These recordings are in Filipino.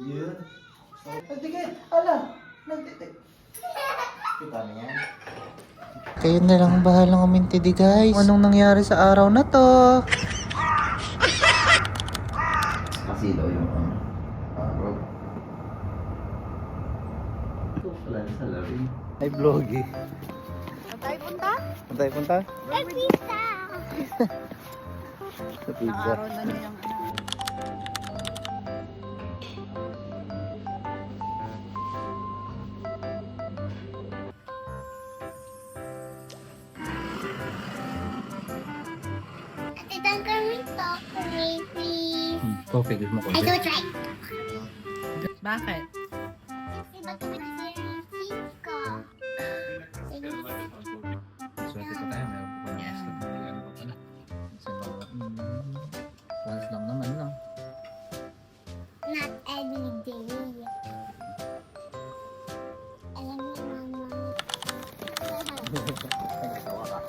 Yun. Nagtikit. Ala. Nagtikit. Kita na yan. Kayo na lang bahalang umintindi guys. Anong nangyari sa araw na to? Masilaw yung araw. Ito pala sa labi. Ay vloggy. Saan tayo punta? Saan tayo punta? Sa pizza! Sa pizza. Araw na niya yung ano. Atitang kami to, please. Coffee, gusto mo I coffee? don't try. Bakit? Diba kami kasi yung seat ko? Swerte ko tayo. Meron ko pa Yeah. sa pagkakalian ko pala. Kasi baka, once lang naman, no? Not every day. Alam mo, mama. Nagsawa ka.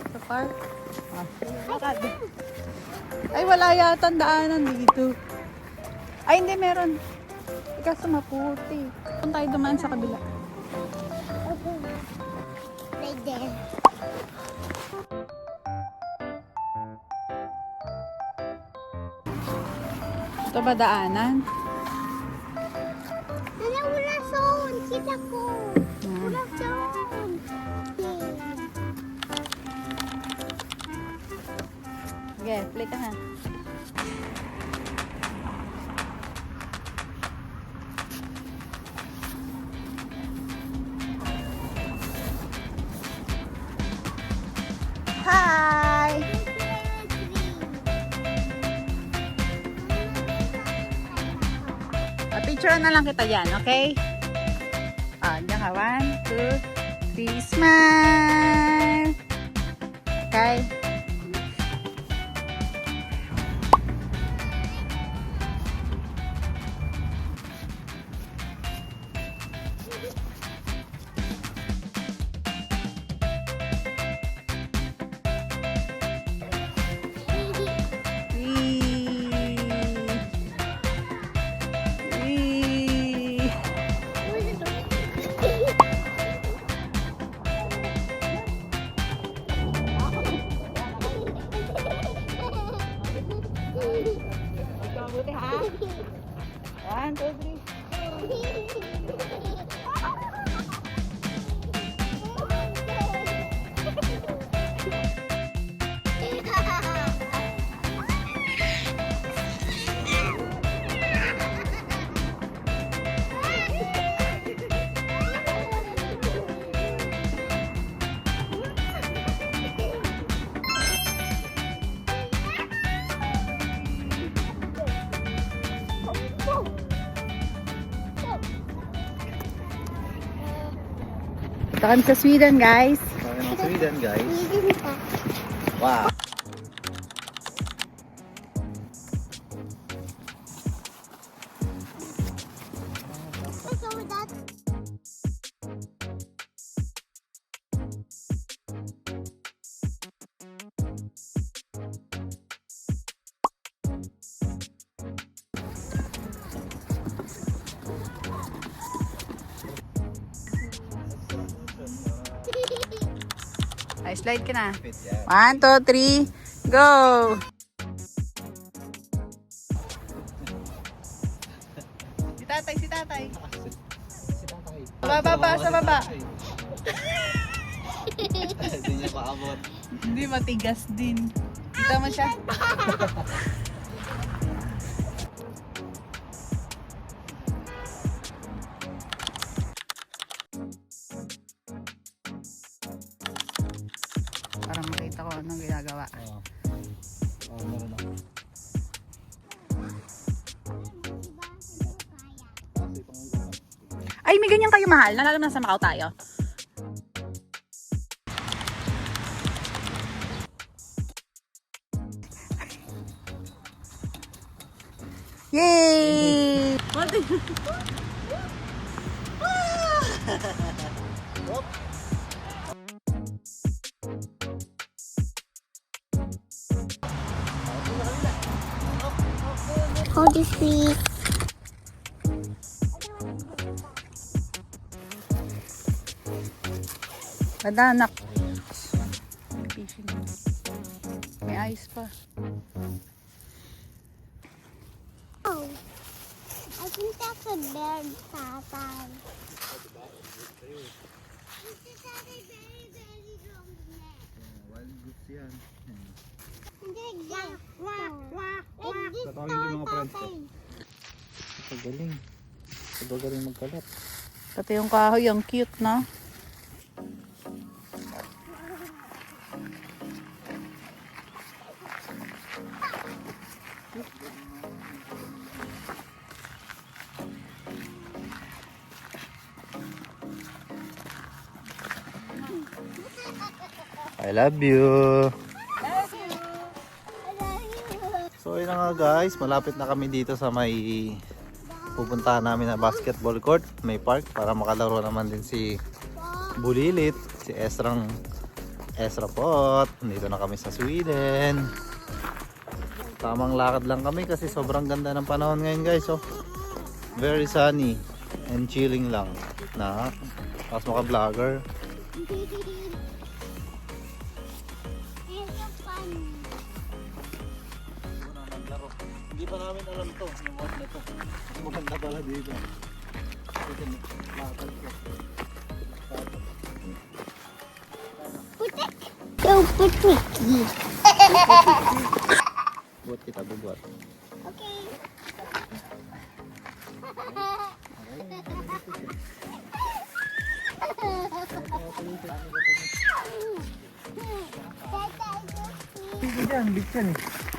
Sa park? Lakad. Ay, wala yata ang daanan dito. Ay, hindi, meron. Ikaso maputi. Kung tayo dumaan sa kabila. Right there. Ito ba daanan? Nana, wala sound. Kita ko. Hmm. Wala sound. Sige, play ka na. Hi! Picture na lang kita dyan, okay? Diyan ka. 1, 2, 3, smile! Okay? Mabuti ha? 1, 2, 3. Ito kami sa Sweden, guys. Kami ng Sweden, guys. Hindi ka. Wow. So that Ay, slide ka na. Fit yan. 1, 2, 3, go! Si tatay, si tatay. Sa baba, sa baba. Hindi niya paabot. Hindi, matigas din. Kita mo siya? Para makita ko anong ginagawa. Oo. Oo, meron ako. Ay, may ganyan kayo mahal. Nalala mo na sa Macau tayo. Yay! What Hold this, please. Ganda anak. May fishing. May ice pa. Oh, I think that's a bird, Papa. It's a very, very long neck. Wild goose yan. Like this. Like this, Tatawagin ko yung mga friends ko. Papa. Pagaling. Pagaling magkalat. Pati yung kahoy, ang cute, no? I love you. I love you. So yun na nga guys, malapit na kami dito sa may pupuntahan namin na basketball court. May park para makalaro naman din si Bulilit, si Ezra Pot. Dito na kami sa Sweden. Tamang lakad lang kami kasi sobrang ganda ng panahon ngayon guys. So, very sunny and chilling lang. Na, tapos maka-vlogger. It's so fun. Hindi pa namin alam to, yung word na to. Mas maganda pala dito. Ito na, lakad ko. Putik. Yo, putik. Buat kita buat. Okay. Dito dyan, big yan eh.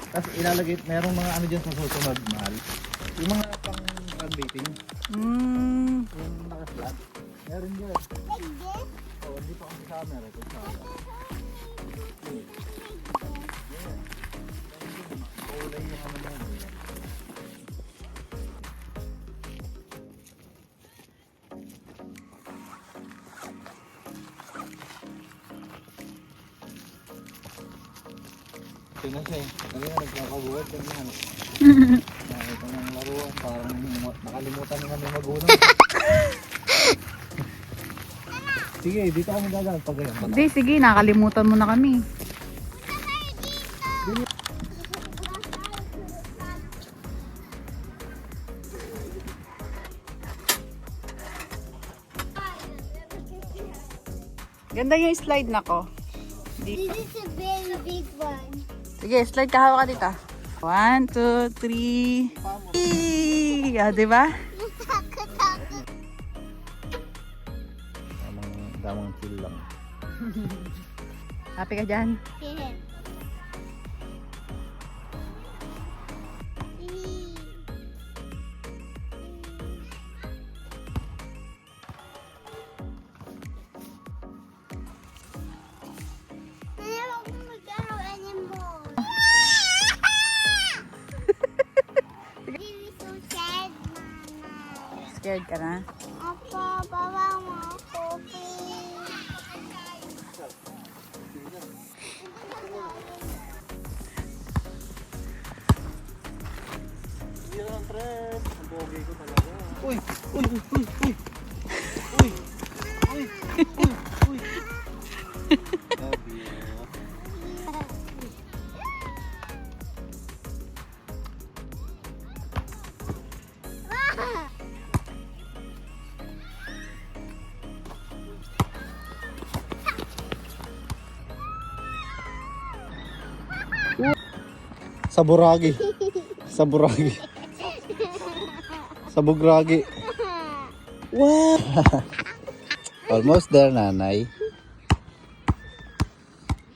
Tapos ilalagay, merong mga ano dyan sa susunod, mahal. Yung mga pang baiting, yung naka-flat. Meron dyan. Like this? Oh, hindi pa kami camera. Ito sa kulay yung ano na yun. Tingnan siya eh. Kanina nagkakabuhat kanina. Nakita ng laruan. Parang nakalimutan naman yung magulang. Sige, dito kami gagaan pag ganyan. Hindi, sige, nakalimutan mo na kami. Ganda yung slide na ko. This is a very big one. Sige, slide ka, hawak ka dito. 1, 2, 3. Eee! Ah, diba? Takot. Damang chill lang. Happy ka dyan? Yeah. Scared ka na? Opo, bawa mo ako, please. Hindi lang, friend. Ang pogi ko talaga. Uy! Uy! Uy! Uy! Uy! Uy! Uy! Uy! Love you. Saburagi. Saburagi. Sabugragi. Wow! Almost there, nanay.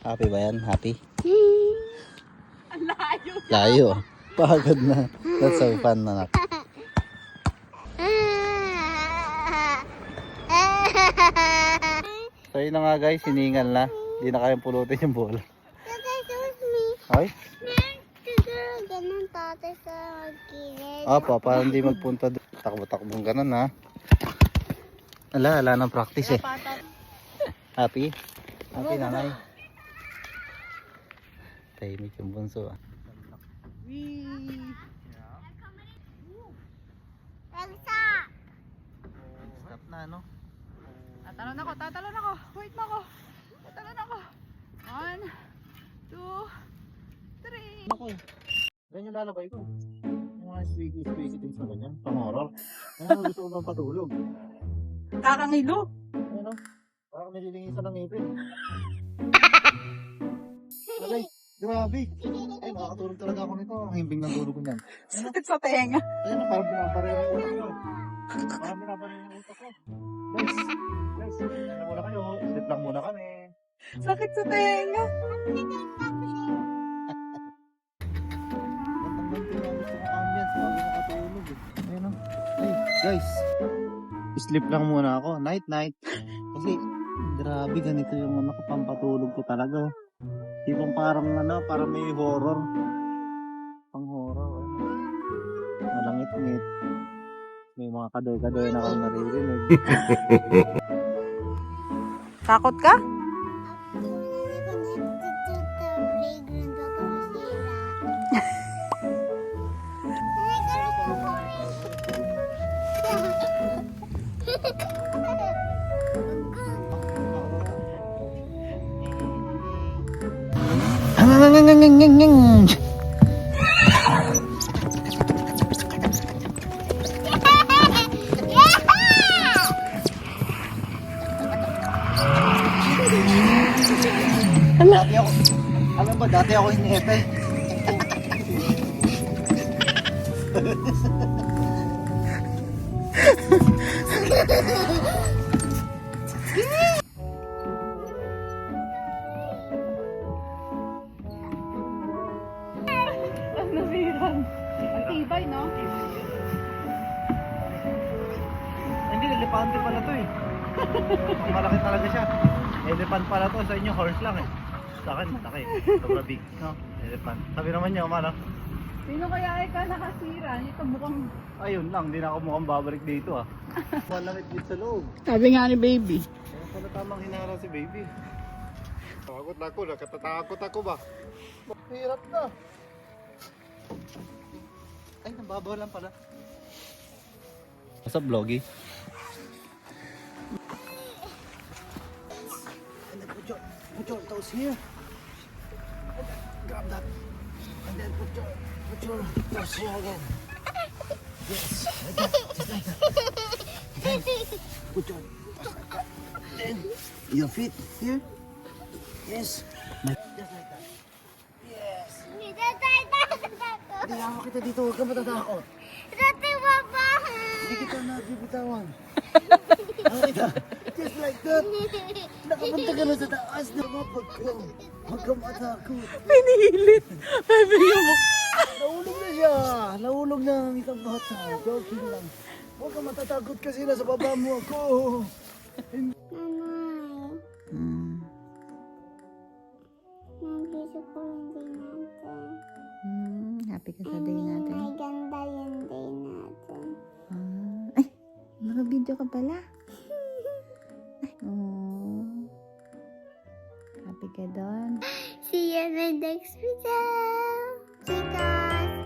Happy ba yan? Happy? Layo. Layo. Pagod na. That's so fun, anak. So yun na nga guys, hiningal na. Hindi na kayang pulutin yung bola. Ay? Ganun tatay sa gilid. Apa, para hindi magpunta doon. Takbo-takbong ganun ha. Ala nang practice eh. Happy? Happy nanay. Tahimik yung bunso ah. Wee! Elsa! Stop na, no? Tatalon ako. Wait mo ako. Tatalon ako. 1, 2, 3. Ako eh. Ganyan lalabay ko. Yung mga squeaky things na ganyan. Pang-horror. Ano gusto ko bang patulog? Kakangilo. Ano? Parang nililingisan ng ngipin. Alay, grabe. Ay, makakatulog talaga ako nito. Ang himbing ng tulog ko niyan. Sakit sa tenga. Ayun na, parang pinaparera yung utak ko. Parang pinaparera yung utak ko. Guys, ano muna kayo? Sleep lang muna kami. Sakit sa tenga. Gantang-ganti na gusto kong ambience bago makatulog eh. Ayun o. Ay, guys. Sleep lang muna ako. Night. Kasi, grabe ganito yung ano ko, pampatulog ko talaga. Tipong parang parang may horror. Pang horror. Malangit-ngit. May mga kadoy-kadoy na akong naririnig. Takot ka? Dati ako, alam ba, dati ako hinete. Ang nasiran. Ang tibay, no? Hindi, elepante pala to eh. Malaki talaga siya. Elephant pala to, sa inyo horse lang eh. Sa akin, malaki. Sobra big, no? Elephant. Sabi naman niya, umano? Sino kaya ikaw nakasira? Ito mukhang... Ayun lang, hindi na ako mukhang babalik dito ah. Malangit dito sa loob. Sabi nga ni baby. Kaya pala tamang hinara si baby. Takot na ako, nakatatakot ako ba? Hirap na. Ay, nababaw lang pala. What's up, Vloggy? Put your toes here. Grab that. And then put your toes here again. Yes, like that. Just like that. Then put your toes like that. Then your feet here. Yes. Just like that. Yes. Hindi ako kita dito. Huwag ka matatakot. Hindi kita nabibitawan. Ako kita. Just like that. Nakapunta ka na sa taas na mapag ko. Huwag ka matakot. Pinilit. Sabi mo. Nahulog na siya. Nahulog na ang isang bata. Joking lang. Huwag ka matatakot kasi nasa baba mo ako. Happy ka sa day natin. Ay, ganda yung day natin. Ay, naka-video ka pala. Ay, happy ka doon. See you in the next video. Chicos!